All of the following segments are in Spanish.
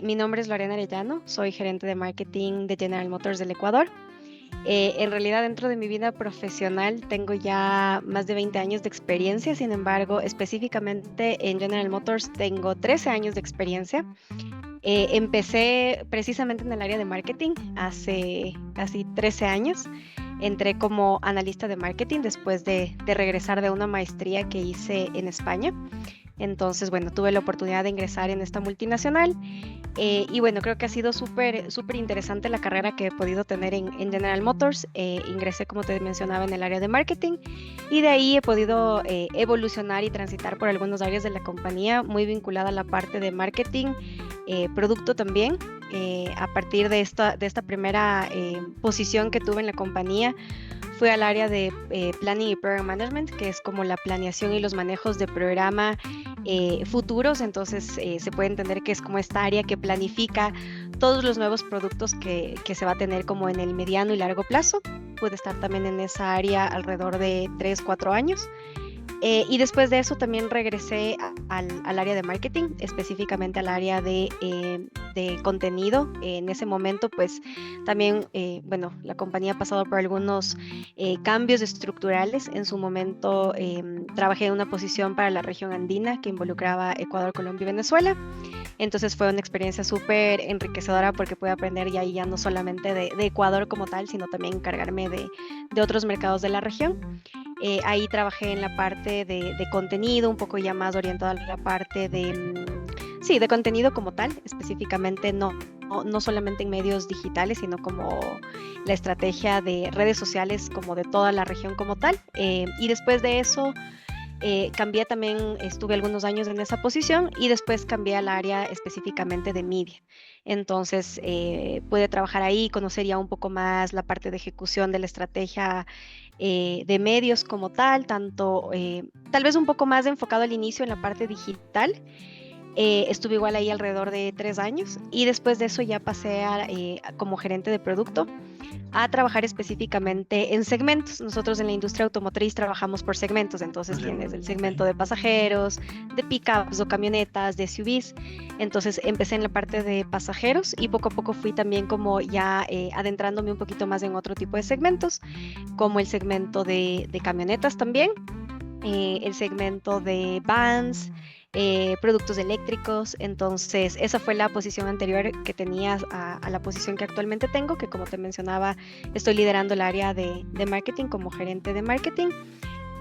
Mi nombre es Lorena Arellano, soy gerente de marketing de General Motors del Ecuador. En realidad, dentro de mi vida profesional tengo ya más de 20 años de experiencia. Sin embargo, específicamente en General Motors tengo 13 años de experiencia. Empecé precisamente en el área de marketing hace casi 13 años. Entré como analista de marketing después de regresar de una maestría que hice en España. Entonces, bueno, tuve la oportunidad de ingresar en esta multinacional. Y bueno, creo que ha sido súper interesante la carrera que he podido tener en General Motors. Ingresé, como te mencionaba, en el área de marketing y de ahí he podido evolucionar y transitar por algunos áreas de la compañía, muy vinculada a la parte de marketing, producto también. A partir de esta primera posición que tuve en la compañía, fui al área de Planning y Program Management, que es como la planeación y los manejos de programa futuros. Entonces se puede entender que es como esta área que planifica todos los nuevos productos que se va a tener como en el mediano y largo plazo. Pude estar también en esa área alrededor de 3, 4 años. Y después de eso también regresé al área de marketing, específicamente al área de contenido. En ese momento, pues también, bueno, la compañía ha pasado por algunos cambios estructurales. En su momento trabajé en una posición para la región andina que involucraba Ecuador, Colombia y Venezuela. Entonces fue una experiencia súper enriquecedora porque pude aprender ya no solamente de Ecuador como tal, sino también encargarme de otros mercados de la región. Ahí trabajé en la parte de contenido, un poco ya más orientada a la parte sí, de contenido como tal, específicamente no solamente en medios digitales, sino como la estrategia de redes sociales como de toda la región como tal. Y después de eso cambié también, estuve algunos años en esa posición y después cambié al área específicamente de media. Entonces pude trabajar ahí, conocer ya un poco más la parte de ejecución de la estrategia de medios como tal, tanto tal vez un poco más enfocado al inicio en la parte digital. Estuve igual ahí alrededor de 3 años y después de eso ya pasé como gerente de producto a trabajar específicamente en segmentos. Nosotros en la industria automotriz trabajamos por segmentos, entonces tienes el segmento de pasajeros, de pickups o camionetas, de SUVs. Entonces empecé en la parte de pasajeros y poco a poco fui también como ya adentrándome un poquito más en otro tipo de segmentos, como el segmento de camionetas también, el segmento de vans, productos eléctricos. Entonces, esa fue la posición anterior que tenía a la posición que actualmente tengo, que como te mencionaba, estoy liderando el área de marketing como gerente de marketing.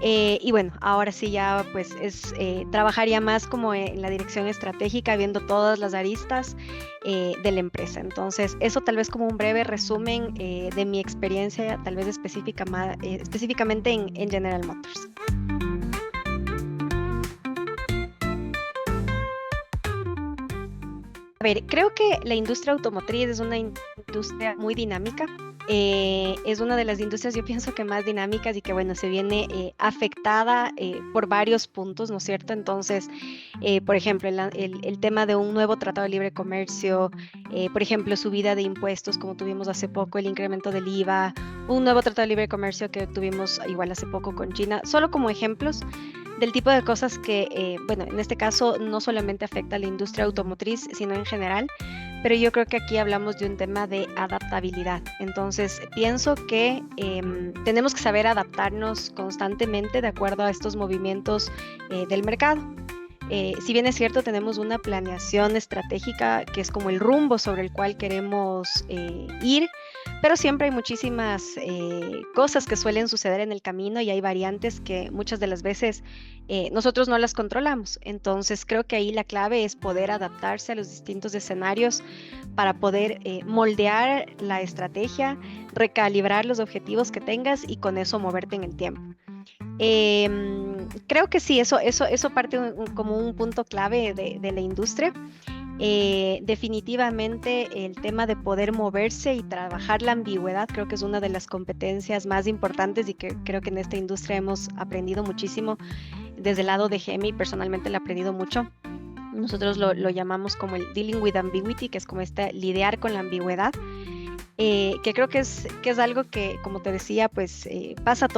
Y bueno, ahora sí ya pues es trabajar ya más como en la dirección estratégica, viendo todas las aristas de la empresa. Entonces, eso tal vez como un breve resumen de mi experiencia, tal vez específicamente en General Motors. A ver, creo que la industria automotriz es una industria muy dinámica. Es una de las industrias, yo pienso que más dinámicas y que, bueno, se viene afectada por varios puntos, ¿no es cierto? Entonces, por ejemplo, el tema de un nuevo tratado de libre comercio, por ejemplo, subida de impuestos, como tuvimos hace poco, el incremento del IVA, un nuevo tratado de libre comercio que tuvimos igual hace poco con China, solo como ejemplos del tipo de cosas que, bueno, en este caso no solamente afecta a la industria automotriz, sino en general, pero yo creo que aquí hablamos de un tema de adaptabilidad. Entonces, pienso que tenemos que saber adaptarnos constantemente de acuerdo a estos movimientos del mercado. Si bien es cierto, tenemos una planeación estratégica que es como el rumbo sobre el cual queremos ir, pero siempre hay muchísimas cosas que suelen suceder en el camino y hay variantes que muchas de las veces nosotros no las controlamos. Entonces creo que ahí la clave es poder adaptarse a los distintos escenarios para poder moldear la estrategia, recalibrar los objetivos que tengas y con eso moverte en el tiempo. Creo que sí, eso parte como un punto clave de la industria. Definitivamente el tema de poder moverse y trabajar la ambigüedad creo que es una de las competencias más importantes y que creo que en esta industria hemos aprendido muchísimo. Desde el lado de GEMI personalmente lo he aprendido mucho. Nosotros lo llamamos como el dealing with ambiguity, que es como lidiar con la ambigüedad. Que creo que es algo que, como te decía, pues pasa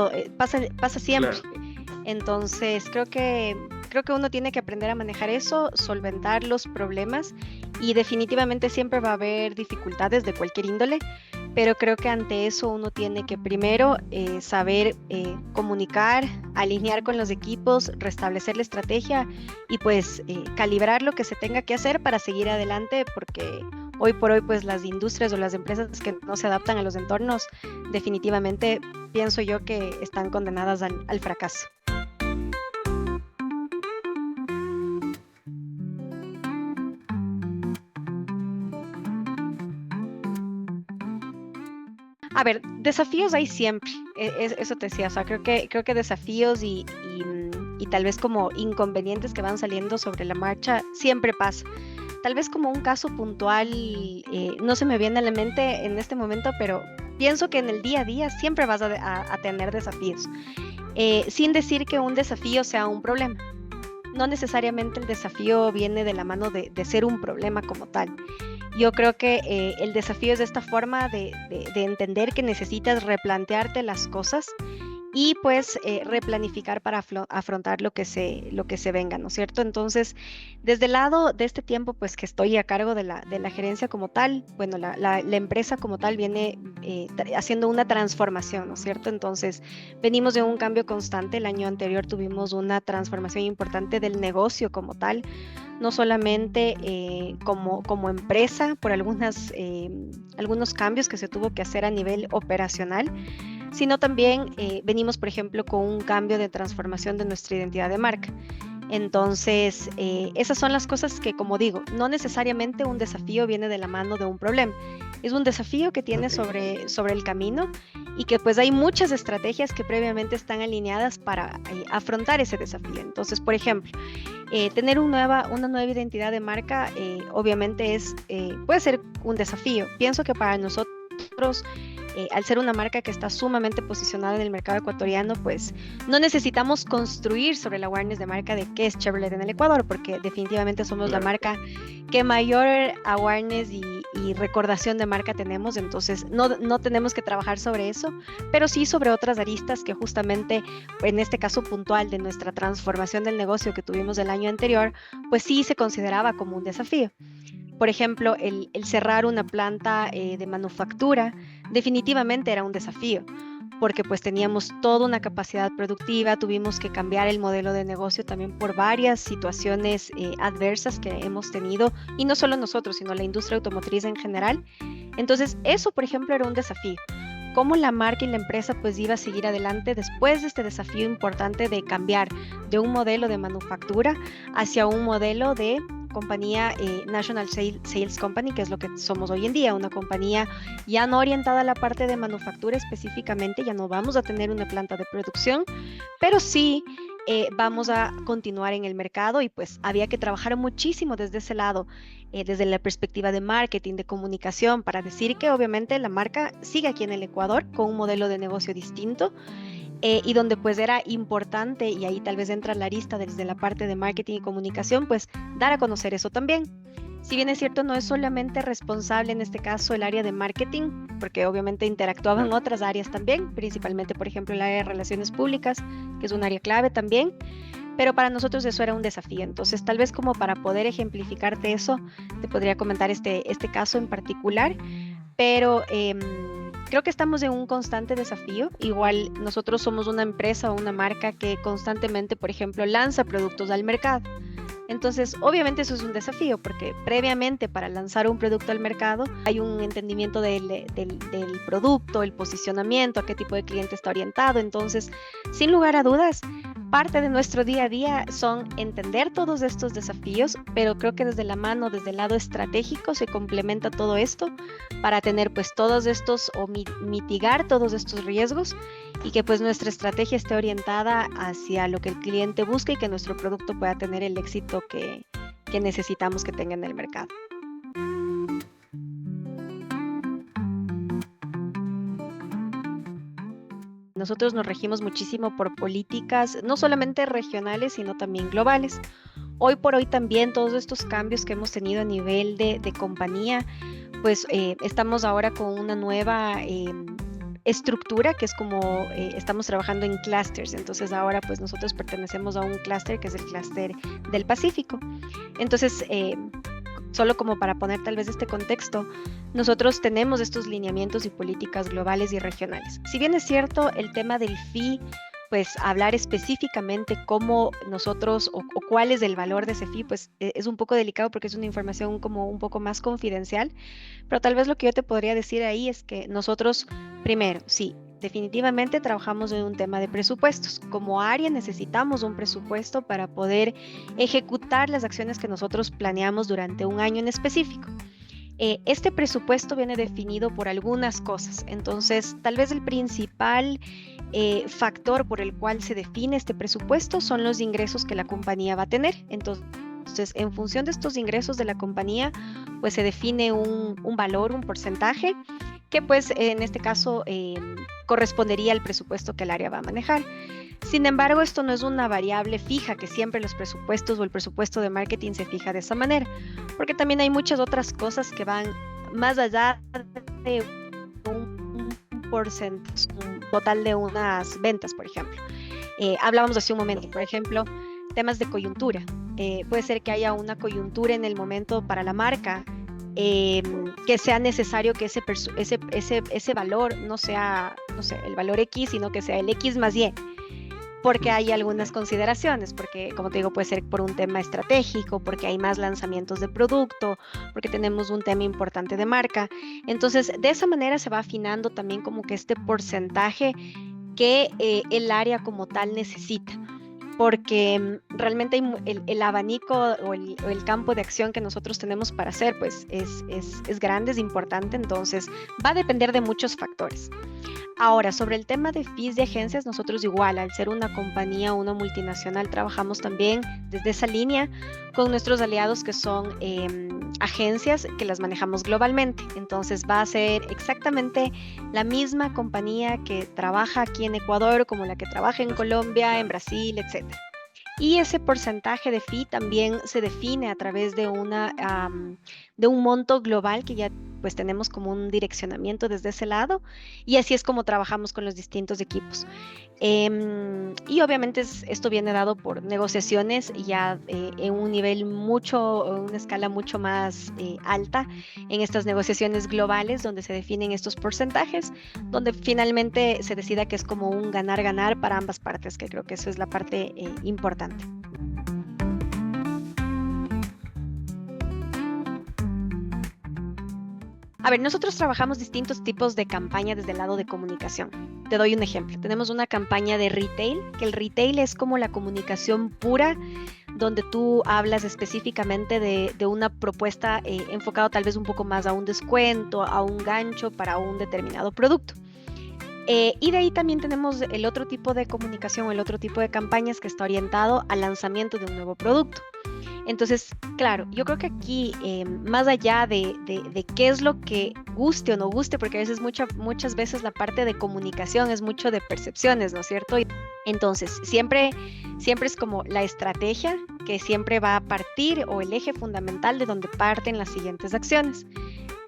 siempre. Claro. Entonces, creo creo que uno tiene que aprender a manejar eso, solventar los problemas y definitivamente siempre va a haber dificultades de cualquier índole, pero creo que ante eso uno tiene que primero saber comunicar, alinear con los equipos, restablecer la estrategia y pues calibrar lo que se tenga que hacer para seguir adelante, porque hoy por hoy pues las industrias o las empresas que no se adaptan a los entornos definitivamente pienso yo que están condenadas al fracaso. A ver, desafíos hay siempre, eso te decía, o sea, creo que desafíos y tal vez como inconvenientes que van saliendo sobre la marcha siempre pasa. Tal vez como un caso puntual, no se me viene a la mente en este momento, pero pienso que en el día a día siempre vas a tener desafíos, sin decir que un desafío sea un problema. No necesariamente el desafío viene de la mano de ser un problema como tal. Yo creo que el desafío es de esta forma de entender que necesitas replantearte las cosas y pues replanificar para afrontar lo que se venga, ¿no es cierto? Entonces, desde el lado de este tiempo, pues que estoy a cargo de la gerencia como tal, bueno, la empresa como tal viene haciendo una transformación, ¿no es cierto? Entonces, venimos de un cambio constante. El año anterior tuvimos una transformación importante del negocio como tal, no solamente como empresa por algunos cambios que se tuvo que hacer a nivel operacional, sino también venimos, por ejemplo, con un cambio de transformación de nuestra identidad de marca. Entonces, esas son las cosas que, como digo, no necesariamente un desafío viene de la mano de un problema. Es un desafío que tiene sobre el camino y que pues hay muchas estrategias que previamente están alineadas para afrontar ese desafío. Entonces, por ejemplo, tener una nueva identidad de marca obviamente puede ser un desafío. Pienso que para nosotros al ser una marca que está sumamente posicionada en el mercado ecuatoriano, pues no necesitamos construir sobre la awareness de marca de qué es Chevrolet en el Ecuador, porque definitivamente somos la marca que mayor awareness y recordación de marca tenemos, entonces no tenemos que trabajar sobre eso, pero sí sobre otras aristas que justamente en este caso puntual de nuestra transformación del negocio que tuvimos el año anterior, pues sí se consideraba como un desafío. Por ejemplo, el cerrar una planta de manufactura definitivamente era un desafío, porque pues teníamos toda una capacidad productiva, tuvimos que cambiar el modelo de negocio también por varias situaciones adversas que hemos tenido, y no solo nosotros, sino la industria automotriz en general. Entonces, eso, por ejemplo, era un desafío. Cómo la marca y la empresa pues iba a seguir adelante después de este desafío importante de cambiar de un modelo de manufactura hacia un modelo de compañía National Sales Company, que es lo que somos hoy en día, una compañía ya no orientada a la parte de manufactura específicamente, ya no vamos a tener una planta de producción, pero sí vamos a continuar en el mercado y pues había que trabajar muchísimo desde ese lado, desde la perspectiva de marketing, de comunicación, para decir que obviamente la marca sigue aquí en el Ecuador con un modelo de negocio distinto, y donde pues era importante, y ahí tal vez entra la arista desde la parte de marketing y comunicación, pues dar a conocer eso también. Si bien es cierto, no es solamente responsable en este caso el área de marketing, porque obviamente interactuaban otras áreas también, principalmente por ejemplo el área de relaciones públicas, que es un área clave también, pero para nosotros eso era un desafío. Entonces tal vez como para poder ejemplificarte eso, te podría comentar este caso en particular, pero creo que estamos en un constante desafío. Igual nosotros somos una empresa o una marca que constantemente, por ejemplo, lanza productos al mercado. Entonces, obviamente eso es un desafío porque previamente para lanzar un producto al mercado hay un entendimiento del producto, el posicionamiento, a qué tipo de cliente está orientado. Entonces, sin lugar a dudas, parte de nuestro día a día son entender todos estos desafíos, pero creo que desde la mano, desde el lado estratégico, se complementa todo esto para tener pues todos estos o mitigar todos estos riesgos y que pues nuestra estrategia esté orientada hacia lo que el cliente busca y que nuestro producto pueda tener el éxito que necesitamos que tenga en el mercado. Nosotros nos regimos muchísimo por políticas, no solamente regionales, sino también globales. Hoy por hoy también todos estos cambios que hemos tenido a nivel de compañía, pues estamos ahora con una nueva estructura, que es como estamos trabajando en clusters. Entonces ahora pues nosotros pertenecemos a un clúster que es el clúster del Pacífico. Entonces, solo como para poner tal vez este contexto, nosotros tenemos estos lineamientos y políticas globales y regionales. Si bien es cierto, el tema del fee, pues hablar específicamente cómo nosotros o cuál es el valor de ese fee, pues es un poco delicado porque es una información como un poco más confidencial, pero tal vez lo que yo te podría decir ahí es que nosotros, primero, sí, definitivamente trabajamos en un tema de presupuestos. Como área necesitamos un presupuesto para poder ejecutar las acciones que nosotros planeamos durante un año en específico. Este presupuesto viene definido por algunas cosas, entonces tal vez el principal factor por el cual se define este presupuesto son los ingresos que la compañía va a tener. Entonces, en función de estos ingresos de la compañía, pues se define un valor, un porcentaje, que pues en este caso correspondería al presupuesto que el área va a manejar. Sin embargo, esto no es una variable fija, que siempre los presupuestos o el presupuesto de marketing se fija de esa manera, porque también hay muchas otras cosas que van más allá de un porcentaje, un total de unas ventas, por ejemplo. Hablábamos hace un momento, por ejemplo, temas de coyuntura. Puede ser que haya una coyuntura en el momento para la marca, que sea necesario que ese valor no sea, no sé, el valor X, sino que sea el X más Y, porque hay algunas consideraciones, porque como te digo, puede ser por un tema estratégico, porque hay más lanzamientos de producto, porque tenemos un tema importante de marca. Entonces, de esa manera se va afinando también como que este porcentaje que el área como tal necesita, porque realmente el abanico o el campo de acción que nosotros tenemos para hacer, pues es grande, es importante, entonces va a depender de muchos factores. Ahora, sobre el tema de fees de agencias, nosotros igual, al ser una compañía, una multinacional, trabajamos también desde esa línea con nuestros aliados que son agencias que las manejamos globalmente. Entonces va a ser exactamente la misma compañía que trabaja aquí en Ecuador como la que trabaja en Colombia, en Brasil, etc. Y ese porcentaje de fee también se define a través de de un monto global que ya pues tenemos como un direccionamiento desde ese lado, y así es como trabajamos con los distintos equipos. Y obviamente esto viene dado por negociaciones ya en un nivel una escala mucho más alta, en estas negociaciones globales donde se definen estos porcentajes, donde finalmente se decida que es como un ganar-ganar para ambas partes, que creo que eso es la parte importante. A ver, nosotros trabajamos distintos tipos de campaña desde el lado de comunicación. Te doy un ejemplo. Tenemos una campaña de retail, que el retail es como la comunicación pura, donde tú hablas específicamente de una propuesta enfocada tal vez un poco más a un descuento, a un gancho para un determinado producto. Y de ahí también tenemos el otro tipo de comunicación, el otro tipo de campañas que está orientado al lanzamiento de un nuevo producto. Entonces, claro, yo creo que aquí, más allá de qué es lo que guste o no guste, porque a veces muchas veces la parte de comunicación es mucho de percepciones, ¿no es cierto? Entonces, siempre es como la estrategia que siempre va a partir, o el eje fundamental de donde parten las siguientes acciones.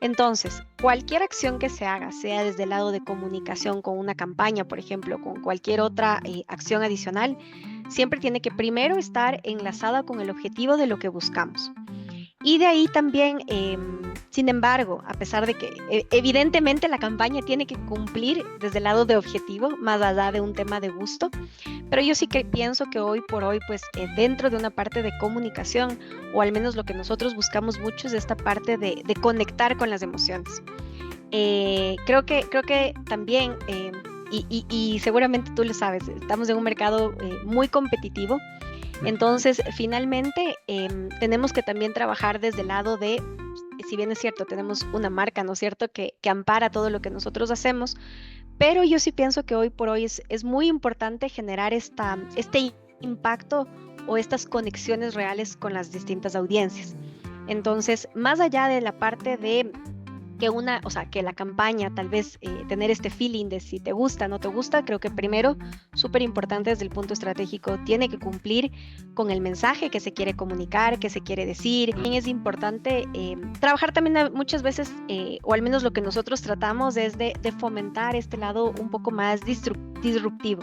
Entonces, cualquier acción que se haga, sea desde el lado de comunicación con una campaña, por ejemplo, con cualquier otra acción adicional, siempre tiene que primero estar enlazada con el objetivo de lo que buscamos. Y de ahí también, sin embargo, a pesar de que evidentemente la campaña tiene que cumplir desde el lado de objetivo, más allá de un tema de gusto, pero yo sí que pienso que hoy por hoy, pues dentro de una parte de comunicación, o al menos lo que nosotros buscamos mucho es esta parte de conectar con las emociones. Creo que también, y seguramente tú lo sabes, estamos en un mercado muy competitivo. Entonces, finalmente, tenemos que también trabajar desde el lado de, si bien es cierto, tenemos una marca, ¿no es cierto?, que ampara todo lo que nosotros hacemos, pero yo sí pienso que hoy por hoy es muy importante generar este impacto o estas conexiones reales con las distintas audiencias. Entonces, más allá de la parte de o sea, que la campaña, tal vez tener este feeling de si te gusta, no te gusta, creo que primero, súper importante desde el punto estratégico, tiene que cumplir con el mensaje que se quiere comunicar, que se quiere decir. También es importante trabajar también muchas veces, o al menos lo que nosotros tratamos es de fomentar este lado un poco más disruptivo,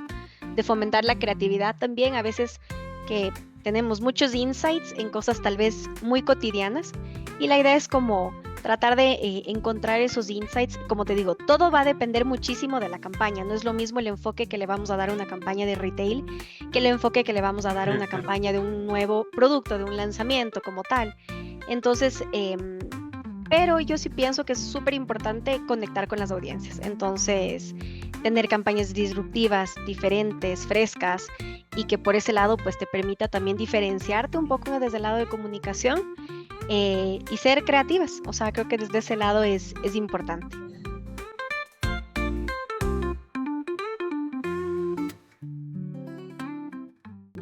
de fomentar la creatividad también, a veces que tenemos muchos insights en cosas tal vez muy cotidianas y la idea es como tratar de encontrar esos insights. Como te digo, todo va a depender muchísimo de la campaña. No es lo mismo el enfoque que le vamos a dar a una campaña de retail que el enfoque que le vamos a dar a una campaña de un nuevo producto, de un lanzamiento como tal. Entonces, pero yo sí pienso que es súper importante conectar con las audiencias. Entonces, tener campañas disruptivas, diferentes, frescas y que por ese lado pues te permita también diferenciarte un poco desde el lado de comunicación y ser creativas. O sea, creo que desde ese lado es importante.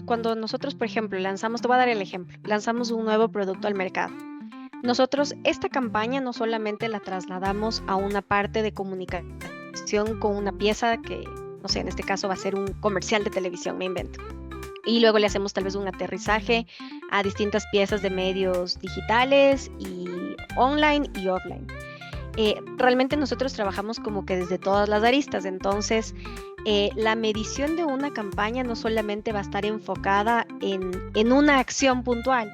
Cuando nosotros, por ejemplo, te voy a dar el ejemplo, lanzamos un nuevo producto al mercado. Nosotros esta campaña no solamente la trasladamos a una parte de comunicación con una pieza que, no sé, en este caso va a ser un comercial de televisión, me invento. Y luego le hacemos tal vez un aterrizaje a distintas piezas de medios digitales y online y offline. Realmente nosotros trabajamos como que desde todas las aristas, entonces la medición de una campaña no solamente va a estar enfocada en una acción puntual,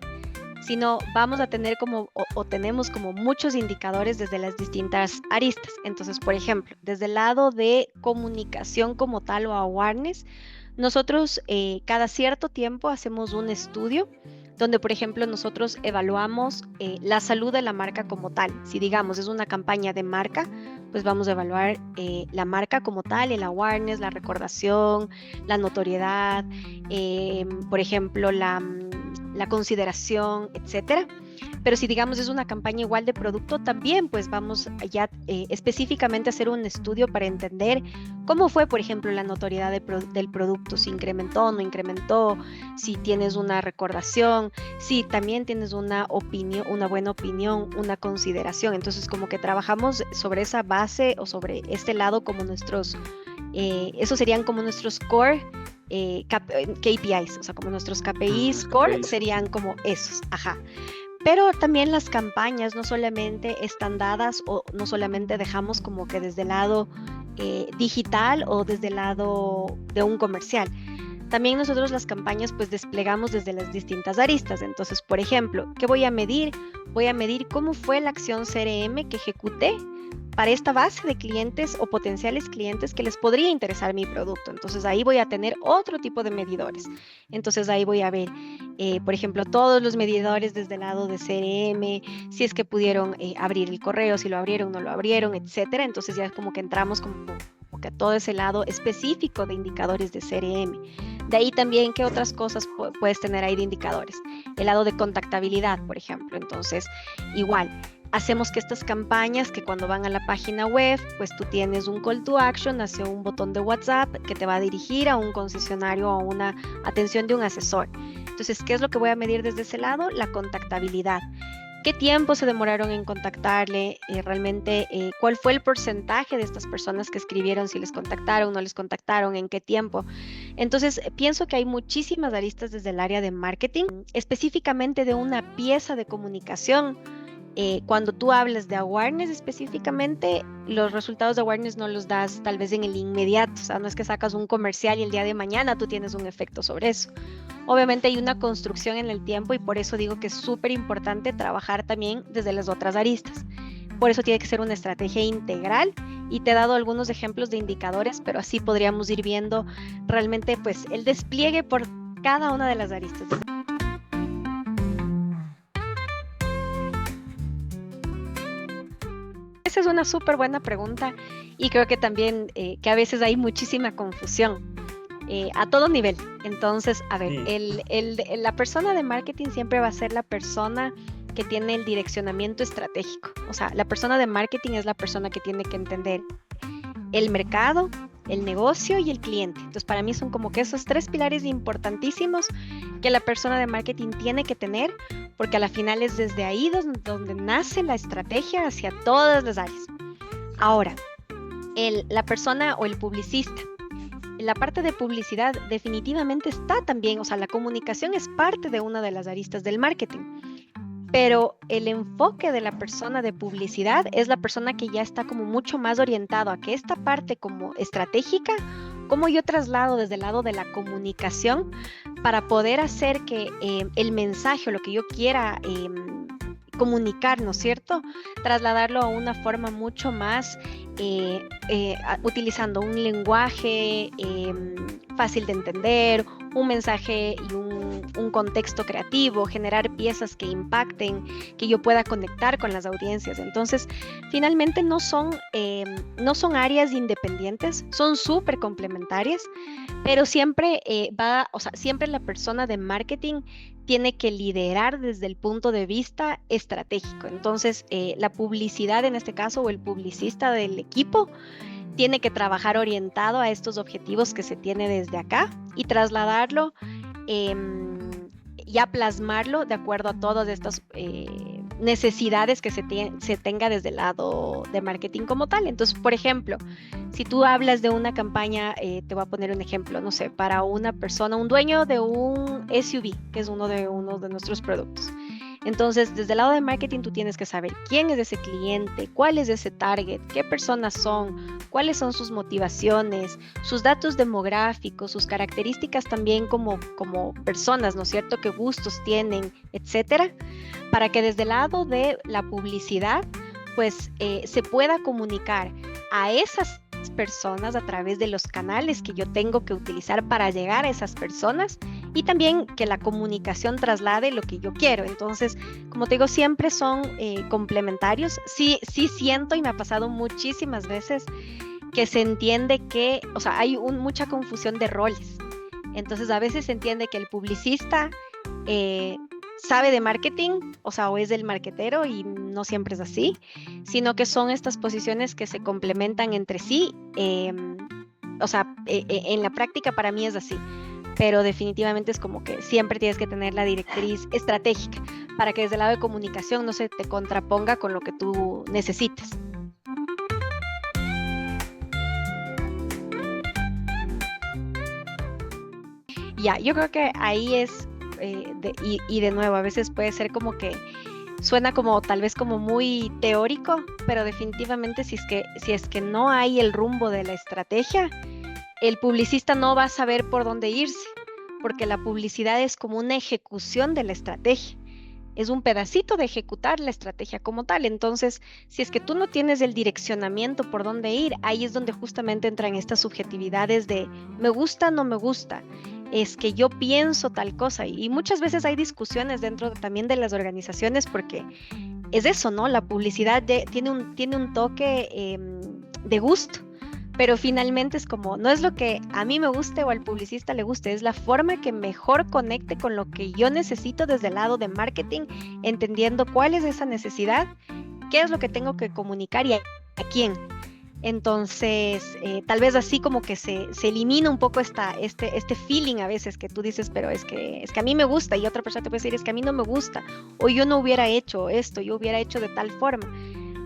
sino vamos a tener o tenemos como muchos indicadores desde las distintas aristas. Entonces, por ejemplo, desde el lado de comunicación como tal o awareness, nosotros cada cierto tiempo hacemos un estudio donde, por ejemplo, nosotros evaluamos la salud de la marca como tal. Si digamos es una campaña de marca, pues vamos a evaluar la marca como tal, el awareness, la recordación, la notoriedad, por ejemplo, la consideración, etcétera. Pero si digamos es una campaña igual de producto, también pues vamos ya específicamente a hacer un estudio para entender cómo fue, por ejemplo, la notoriedad del producto, si incrementó o no incrementó, si tienes una recordación, si también tienes una opinión, una buena opinión, una consideración. Entonces como que trabajamos sobre esa base o sobre este lado como esos serían como nuestros core KPIs, o sea, como nuestros KPIs core serían como esos, ajá. Pero también las campañas no solamente están dadas o no solamente dejamos como que desde el lado digital o desde el lado de un comercial. También nosotros las campañas pues desplegamos desde las distintas aristas. Entonces, por ejemplo, ¿qué voy a medir? Voy a medir cómo fue la acción CRM que ejecuté para esta base de clientes o potenciales clientes que les podría interesar mi producto. Entonces ahí voy a tener otro tipo de medidores. Entonces ahí voy a ver, por ejemplo, todos los medidores desde el lado de CRM, si es que pudieron abrir el correo, si lo abrieron, no lo abrieron, etcétera. Entonces ya como que entramos como que a todo ese lado específico de indicadores de CRM. De ahí también, ¿qué otras cosas puedes tener ahí de indicadores? El lado de contactabilidad, por ejemplo. Entonces, igual, hacemos que estas campañas, que cuando van a la página web, pues tú tienes un call to action hacia un botón de WhatsApp que te va a dirigir a un concesionario o a una atención de un asesor. Entonces, ¿qué es lo que voy a medir desde ese lado? La contactabilidad. ¿Qué tiempo se demoraron en contactarle? Realmente, ¿cuál fue el porcentaje de estas personas que escribieron? Si les contactaron, no les contactaron, en qué tiempo. Entonces, pienso que hay muchísimas aristas desde el área de marketing, específicamente de una pieza de comunicación. Cuando tú hablas de awareness específicamente, los resultados de awareness no los das tal vez en el inmediato, o sea, no es que sacas un comercial y el día de mañana tú tienes un efecto sobre eso. Obviamente hay una construcción en el tiempo y por eso digo que es súper importante trabajar también desde las otras aristas. Por eso tiene que ser una estrategia integral y te he dado algunos ejemplos de indicadores, pero así podríamos ir viendo realmente pues el despliegue por cada una de las aristas. Esa es una súper buena pregunta y creo que también que a veces hay muchísima confusión a todo nivel. Entonces, a ver, la persona de marketing siempre va a ser la persona que tiene el direccionamiento estratégico. O sea, la persona de marketing es la persona que tiene que entender el mercado, el negocio y el cliente. Entonces, para mí son como que esos tres pilares importantísimos que la persona de marketing tiene que tener, porque a la final es desde ahí donde nace la estrategia hacia todas las áreas. Ahora, la persona o el publicista, la parte de publicidad definitivamente está también, o sea, la comunicación es parte de una de las aristas del marketing, pero el enfoque de la persona de publicidad es la persona que ya está como mucho más orientado a que esta parte como estratégica, como yo traslado desde el lado de la comunicación para poder hacer que el mensaje o lo que yo quiera comunicar, ¿no es cierto? Trasladarlo a una forma mucho más utilizando un lenguaje fácil de entender, un mensaje y un contexto creativo, generar piezas que impacten, que yo pueda conectar con las audiencias. Entonces, finalmente no son áreas independientes, son súper complementarias, pero siempre siempre la persona de marketing tiene que liderar desde el punto de vista estratégico. Entonces, la publicidad en este caso o el publicista del equipo tiene que trabajar orientado a estos objetivos que se tiene desde acá y trasladarlo y a plasmarlo de acuerdo a todas estas necesidades que se tenga desde el lado de marketing como tal. Entonces, por ejemplo, si tú hablas de una campaña, te voy a poner un ejemplo, no sé, para una persona, un dueño de un SUV, que es uno de nuestros productos. Entonces, desde el lado de marketing, tú tienes que saber quién es ese cliente, cuál es ese target, qué personas son, cuáles son sus motivaciones, sus datos demográficos, sus características también como personas, ¿no es cierto? Qué gustos tienen, etcétera, para que desde el lado de la publicidad, pues se pueda comunicar a esas personas a través de los canales que yo tengo que utilizar para llegar a esas personas y también que la comunicación traslade lo que yo quiero. Entonces, como te digo, siempre son complementarios. Sí siento y me ha pasado muchísimas veces que se entiende que, o sea, hay mucha confusión de roles. Entonces, a veces se entiende que el publicista sabe de marketing, o sea, o es el marketero y no siempre es así, sino que son estas posiciones que se complementan entre sí. O sea, en la práctica para mí es así, pero definitivamente es como que siempre tienes que tener la directriz estratégica para que desde el lado de comunicación no se te contraponga con lo que tú necesites. Ya, yo creo que ahí es, y de nuevo, a veces puede ser como que suena como tal vez como muy teórico, pero definitivamente si es que no hay el rumbo de la estrategia, el publicista no va a saber por dónde irse, porque la publicidad es como una ejecución de la estrategia, es un pedacito de ejecutar la estrategia como tal. Entonces, si es que tú no tienes el direccionamiento por dónde ir, ahí es donde justamente entran estas subjetividades de me gusta, no me gusta, es que yo pienso tal cosa, y muchas veces hay discusiones dentro también de las organizaciones porque es eso, ¿no? La publicidad tiene un toque de gusto, pero finalmente es como, no es lo que a mí me guste o al publicista le guste, es la forma que mejor conecte con lo que yo necesito desde el lado de marketing, entendiendo cuál es esa necesidad, qué es lo que tengo que comunicar y a quién. Entonces, tal vez así como que se elimina un poco este feeling a veces que tú dices, pero es que a mí me gusta, y otra persona te puede decir, es que a mí no me gusta, o yo no hubiera hecho esto, yo hubiera hecho de tal forma.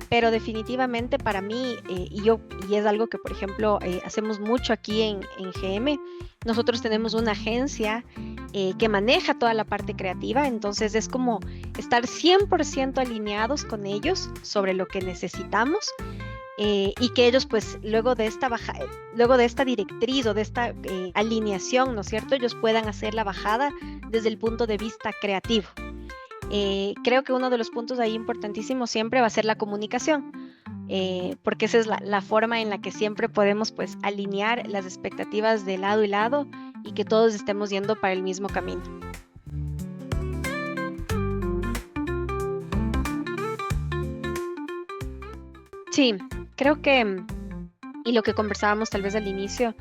Pero definitivamente para mí, y es algo que, por ejemplo, hacemos mucho aquí en GM, nosotros tenemos una agencia que maneja toda la parte creativa, entonces es como estar 100% alineados con ellos sobre lo que necesitamos. Y que ellos pues luego de esta directriz o de esta alineación, ¿no es cierto?, ellos puedan hacer la bajada desde el punto de vista creativo. Creo que uno de los puntos ahí importantísimos siempre va a ser la comunicación, porque esa es la forma en la que siempre podemos pues alinear las expectativas de lado y lado y que todos estemos yendo para el mismo camino. Sí, creo que, y lo que conversábamos tal vez al inicio,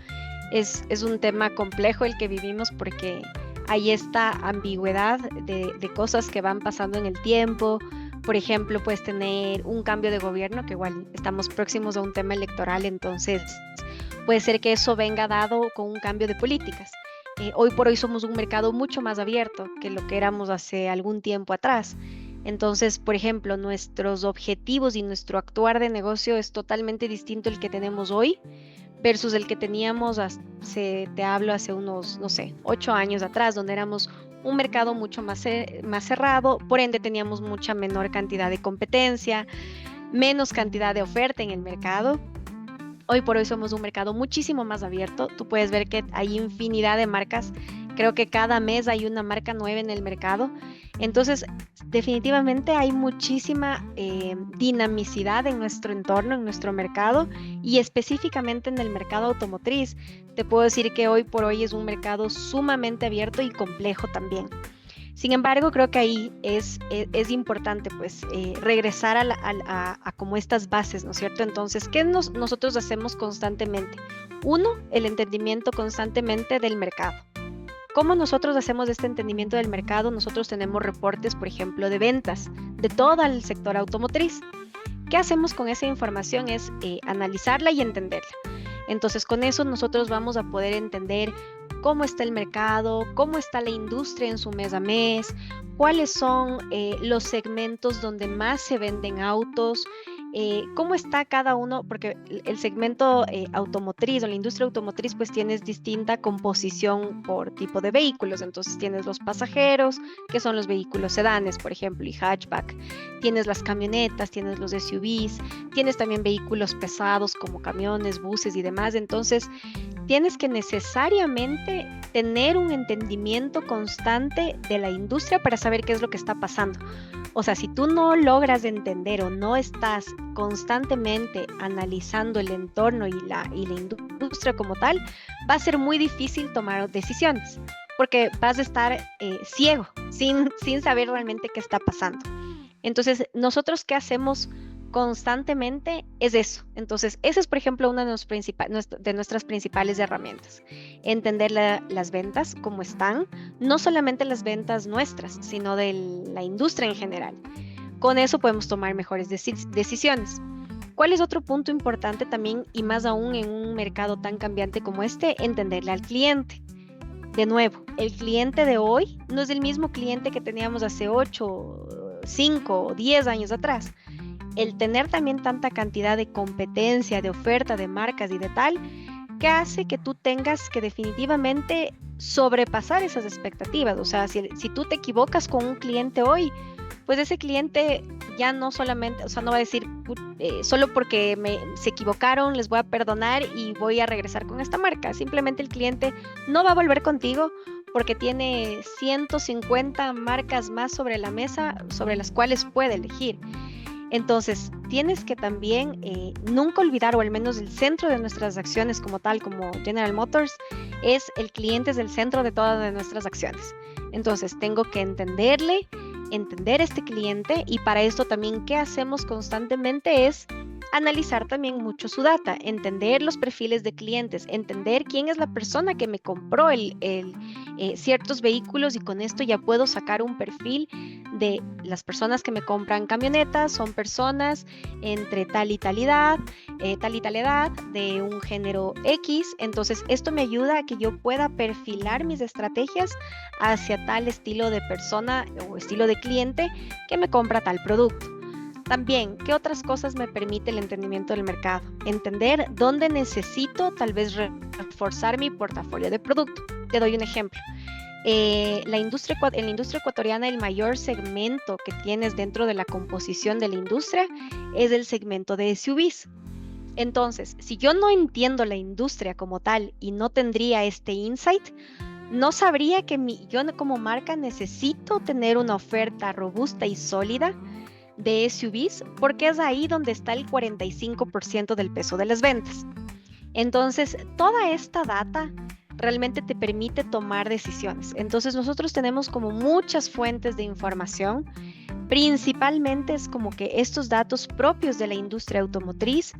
es un tema complejo el que vivimos porque hay esta ambigüedad de cosas que van pasando en el tiempo. Por ejemplo, puedes tener un cambio de gobierno, que igual estamos próximos a un tema electoral, entonces puede ser que eso venga dado con un cambio de políticas. Hoy por hoy somos un mercado mucho más abierto que lo que éramos hace algún tiempo atrás. Entonces, por ejemplo, nuestros objetivos y nuestro actuar de negocio es totalmente distinto el que tenemos hoy versus el que teníamos, te hablo, hace unos, no sé, 8 años atrás, donde éramos un mercado mucho más cerrado, por ende teníamos mucha menor cantidad de competencia, menos cantidad de oferta en el mercado. Hoy por hoy somos un mercado muchísimo más abierto. Tú puedes ver que hay infinidad de marcas. Creo que cada mes hay una marca nueva en el mercado. Entonces, definitivamente hay muchísima dinamicidad en nuestro entorno, en nuestro mercado y específicamente en el mercado automotriz. Te puedo decir que hoy por hoy es un mercado sumamente abierto y complejo también. Sin embargo, creo que ahí es importante pues regresar a como estas bases, ¿no es cierto? Entonces, ¿qué nosotros hacemos constantemente? Uno, el entendimiento constantemente del mercado. ¿Cómo nosotros hacemos este entendimiento del mercado? Nosotros tenemos reportes, por ejemplo, de ventas de todo el sector automotriz. ¿Qué hacemos con esa información? Es analizarla y entenderla. Entonces, con eso nosotros vamos a poder entender cómo está el mercado, cómo está la industria en su mes a mes, cuáles son los segmentos donde más se venden autos, cómo está cada uno, porque el segmento automotriz o la industria automotriz pues tienes distinta composición por tipo de vehículos. Entonces tienes los pasajeros, que son los vehículos sedanes, por ejemplo, y hatchback, tienes las camionetas, tienes los SUVs, tienes también vehículos pesados como camiones, buses y demás. Entonces tienes que necesariamente tener un entendimiento constante de la industria para saber qué es lo que está pasando. O sea, si tú no logras entender o no estás constantemente analizando el entorno y la industria como tal, va a ser muy difícil tomar decisiones, porque vas a estar ciego, sin saber realmente qué está pasando. Entonces, nosotros, ¿qué hacemos constantemente? Es eso. Entonces, esa es, por ejemplo, una de nuestras principales herramientas. Entender las ventas, cómo están, no solamente las ventas nuestras, sino de la industria en general. Con eso podemos tomar mejores decisiones. ¿Cuál es otro punto importante también, y más aún en un mercado tan cambiante como este? Entenderle al cliente. De nuevo, el cliente de hoy no es el mismo cliente que teníamos hace 8, 5 o 10 años atrás. El tener también tanta cantidad de competencia, de oferta, de marcas y de tal, que hace que tú tengas que definitivamente sobrepasar esas expectativas. O sea, si tú te equivocas con un cliente hoy, pues ese cliente ya no solamente, o sea, no va a decir solo porque se equivocaron, les voy a perdonar y voy a regresar con esta marca. Simplemente el cliente no va a volver contigo porque tiene 150 marcas más sobre la mesa sobre las cuales puede elegir. Entonces, tienes que también nunca olvidar, o al menos el centro de nuestras acciones como tal, como General Motors, es el cliente, es el centro de todas de nuestras acciones. Entonces, tengo que entender este cliente, y para esto también, ¿qué hacemos constantemente? Es analizar también mucho su data, entender los perfiles de clientes, entender quién es la persona que me compró ciertos vehículos, y con esto ya puedo sacar un perfil de las personas que me compran camionetas. Son personas entre tal y tal edad, de un género X. Entonces esto me ayuda a que yo pueda perfilar mis estrategias hacia tal estilo de persona o estilo de cliente que me compra tal producto. También, ¿qué otras cosas me permite el entendimiento del mercado? Entender dónde necesito tal vez reforzar mi portafolio de producto. Te doy un ejemplo. En la industria ecuatoriana, el mayor segmento que tienes dentro de la composición de la industria es el segmento de SUVs. Entonces, si yo no entiendo la industria como tal y no tendría este insight, no sabría que yo como marca necesito tener una oferta robusta y sólida de SUVs, porque es ahí donde está el 45% del peso de las ventas. Entonces, toda esta data realmente te permite tomar decisiones. Entonces, nosotros tenemos como muchas fuentes de información. Principalmente es como que estos datos propios de la industria automotriz,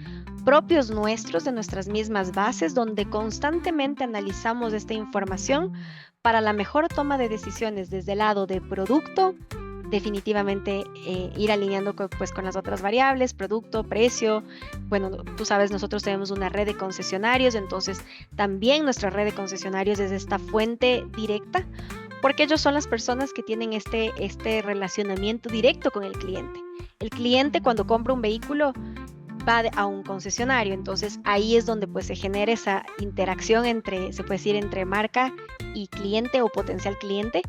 propios nuestros, de nuestras mismas bases, donde constantemente analizamos esta información para la mejor toma de decisiones desde el lado de producto, definitivamente ir alineando pues, con las otras variables, producto, precio. Bueno, tú sabes, nosotros tenemos una red de concesionarios, entonces también nuestra red de concesionarios es esta fuente directa, porque ellos son las personas que tienen este relacionamiento directo con el cliente. El cliente cuando compra un vehículo va a un concesionario, entonces ahí es donde pues se genera esa interacción entre, se puede decir, entre marca y cliente o potencial cliente.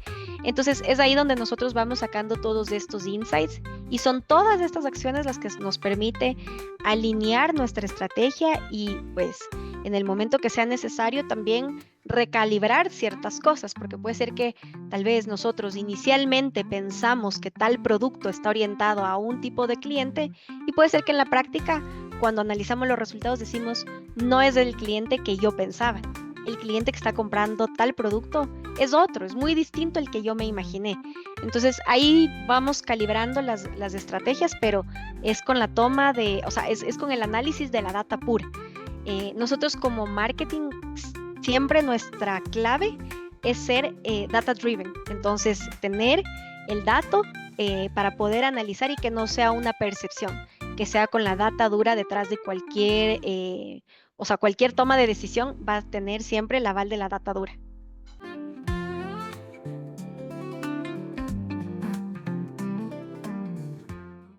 Entonces es ahí donde nosotros vamos sacando todos estos insights y son todas estas acciones las que nos permite alinear nuestra estrategia y pues en el momento que sea necesario también recalibrar ciertas cosas, porque puede ser que tal vez nosotros inicialmente pensamos que tal producto está orientado a un tipo de cliente y puede ser que en la práctica, cuando analizamos los resultados, decimos, no es el cliente que yo pensaba. El cliente que está comprando tal producto es otro, es muy distinto al que yo me imaginé. Entonces ahí vamos calibrando las estrategias, pero es con la toma de, o sea, es con el análisis de la data pura. Nosotros como marketing, siempre nuestra clave es ser data driven. Entonces, tener el dato para poder analizar y que no sea una percepción, que sea con la data dura detrás de cualquier, o sea, cualquier toma de decisión va a tener siempre el aval de la data dura.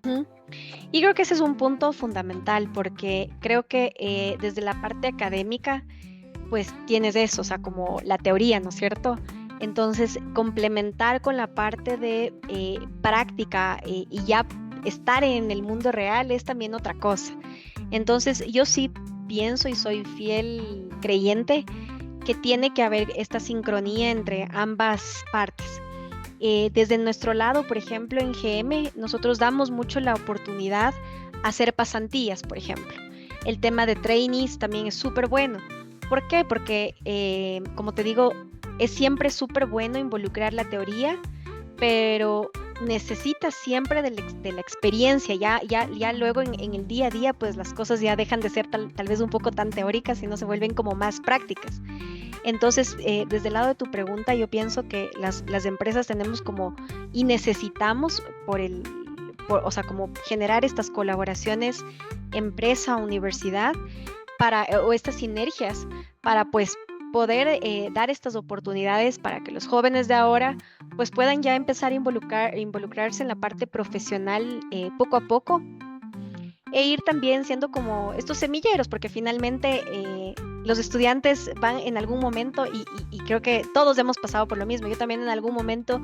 Ujú. Y creo que ese es un punto fundamental porque creo que desde la parte académica, pues tienes eso, o sea, como la teoría, ¿no es cierto? Entonces, complementar con la parte de práctica y ya estar en el mundo real es también otra cosa. Entonces, yo sí pienso y soy fiel creyente que tiene que haber esta sincronía entre ambas partes. Desde nuestro lado, por ejemplo, en GM, nosotros damos mucho la oportunidad a hacer pasantías, por ejemplo. El tema de trainees también es súper bueno. ¿Por qué? Porque, como te digo, es siempre súper bueno involucrar la teoría, pero necesitas siempre de la experiencia. Ya luego en el día a día, pues las cosas ya dejan de ser tal vez un poco tan teóricas y no se vuelven como más prácticas. Entonces, desde el lado de tu pregunta, yo pienso que las empresas tenemos como y necesitamos o sea, como generar estas colaboraciones empresa-universidad o estas sinergias para pues poder dar estas oportunidades para que los jóvenes de ahora pues puedan ya empezar a involucrarse en la parte profesional poco a poco e ir también siendo como estos semilleros, porque finalmente los estudiantes van en algún momento y creo que todos hemos pasado por lo mismo. Yo también en algún momento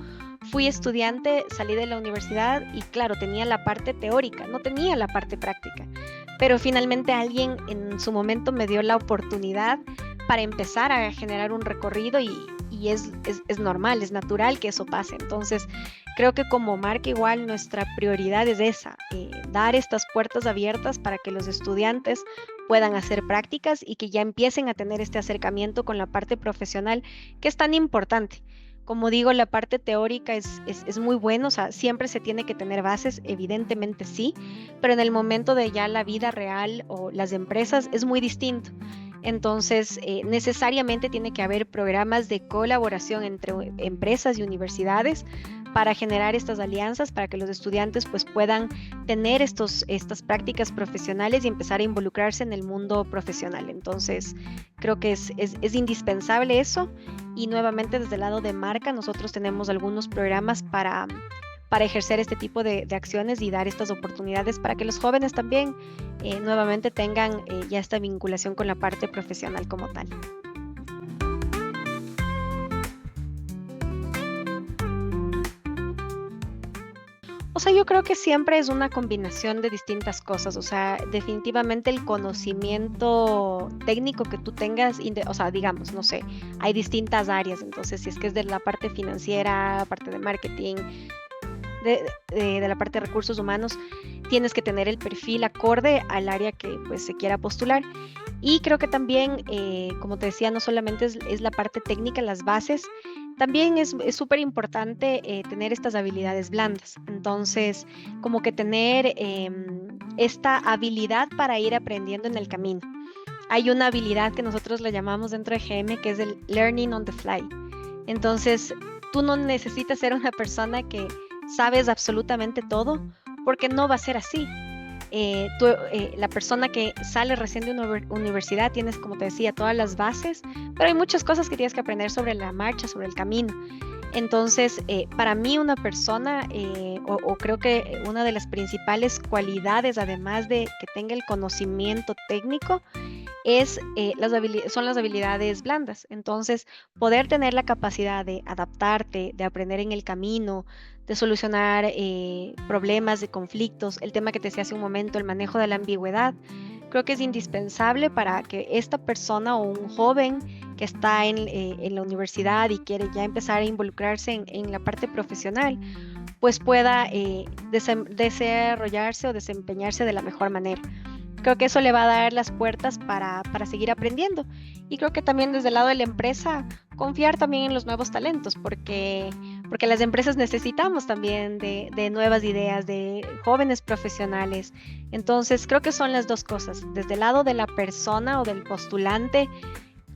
fui estudiante, salí de la universidad y claro, tenía la parte teórica, no tenía la parte práctica, pero finalmente alguien en su momento me dio la oportunidad para empezar a generar un recorrido y es normal, es natural que eso pase. Entonces, creo que como marca igual nuestra prioridad es esa, dar estas puertas abiertas para que los estudiantes puedan hacer prácticas y que ya empiecen a tener este acercamiento con la parte profesional que es tan importante. Como digo, la parte teórica es muy buena, o sea, siempre se tiene que tener bases, evidentemente sí, pero en el momento de ya la vida real o las empresas es muy distinto. Entonces, necesariamente tiene que haber programas de colaboración entre empresas y universidades para generar estas alianzas, para que los estudiantes pues, puedan tener estas prácticas profesionales y empezar a involucrarse en el mundo profesional. Entonces, creo que es indispensable eso. Y nuevamente, desde el lado de marca, nosotros tenemos algunos programas para ejercer este tipo de acciones y dar estas oportunidades para que los jóvenes también nuevamente tengan ya esta vinculación con la parte profesional como tal. O sea, yo creo que siempre es una combinación de distintas cosas, o sea, definitivamente el conocimiento técnico que tú tengas, o sea, digamos, no sé, hay distintas áreas, entonces si es que es de la parte financiera, parte de marketing, de la parte de recursos humanos, tienes que tener el perfil acorde al área que pues se quiera postular. Y creo que también, como te decía, no solamente es la parte técnica, las bases, también es súper importante tener estas habilidades blandas. Entonces, como que tener esta habilidad para ir aprendiendo en el camino. Hay una habilidad que nosotros le llamamos dentro de GM que es el learning on the fly. Entonces, tú no necesitas ser una persona que sabes absolutamente todo, porque no va a ser así. La persona que sale recién de una universidad tienes, como te decía, todas las bases, pero hay muchas cosas que tienes que aprender sobre la marcha, sobre el camino. Entonces, para mí una persona, o creo que una de las principales cualidades, además de que tenga el conocimiento técnico, son las habilidades blandas. Entonces, poder tener la capacidad de adaptarte, de aprender en el camino, de solucionar problemas, de conflictos, el tema que te decía hace un momento, el manejo de la ambigüedad, creo que es indispensable para que esta persona o un joven que está en la universidad y quiere ya empezar a involucrarse en la parte profesional, pues pueda desarrollarse o desempeñarse de la mejor manera. Creo que eso le va a dar las puertas para seguir aprendiendo. Y creo que también desde el lado de la empresa, confiar también en los nuevos talentos, porque las empresas necesitamos también de nuevas ideas, de jóvenes profesionales. Entonces, creo que son las dos cosas. Desde el lado de la persona o del postulante,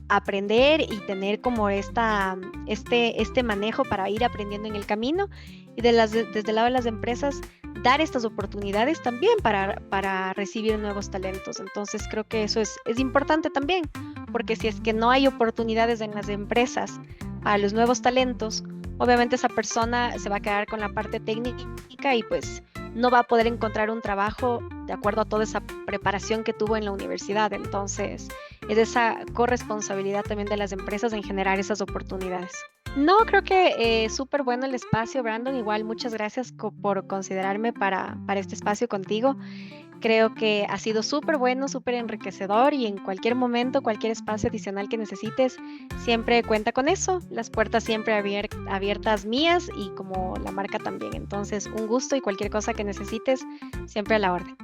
aprender y tener como este manejo para ir aprendiendo en el camino. Y desde el lado de las empresas, dar estas oportunidades también para recibir nuevos talentos. Entonces creo que eso es importante también, porque si es que no hay oportunidades en las empresas para los nuevos talentos, obviamente esa persona se va a quedar con la parte técnica y pues no va a poder encontrar un trabajo de acuerdo a toda esa preparación que tuvo en la universidad. Entonces, es esa corresponsabilidad también de las empresas en generar esas oportunidades. No, creo que súper bueno el espacio, Brandon. Igual, muchas gracias por considerarme para este espacio contigo. Creo que ha sido súper bueno, súper enriquecedor y en cualquier momento, cualquier espacio adicional que necesites, siempre cuenta con eso. Las puertas siempre abiertas mías y como la marca también. Entonces, un gusto y cualquier cosa que necesites, siempre a la orden.